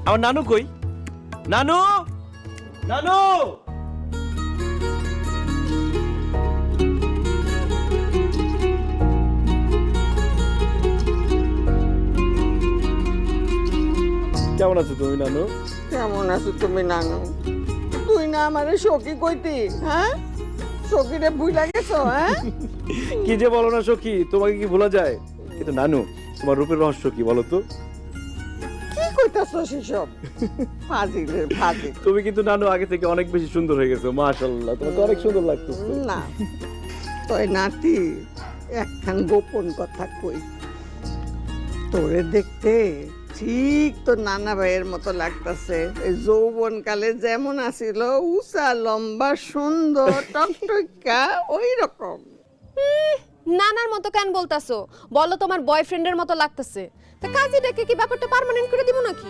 আমার নানু কই? নানু, নানু। কেমন আছো তুমি নানু? কেমন আছো তুমি নানু? তুই না আমারে সখী কইতি, হ্যাঁ? সখীরে ভুইলা গেছো, হ্যাঁ? কি যে বলো না সখী, তোমাকে কি ভোলা যায়? কিন্তু নানু, তোমার রূপের রহস্য কি বলো তো? কি কইতাছো সেসব? ফাজিলের ফাজিল। তুমি কিন্তু নানু আগে থেকে অনেক বেশি সুন্দর হয়ে গেছো, মাশাআল্লাহ। তোমাকে অনেক সুন্দর লাগতেছে। না, তোর নাতি একখান গোপন কথা কই। তোরে দেখতে ঠিক তোর নানা ভাইয়ের মতো লাগতাছে। এই যৌবন কালে যেমন আছিল, উঁচা লম্বা সুন্দর টকটকা ওই রকম। নানার মতো কেন বলতাছো? বলো তোমার বয়ফ্রেন্ডের মতো লাগতেছে। তা কাজীটাকে কি ব্যাপারটা পার্মানেন্ট করে দিব নাকি?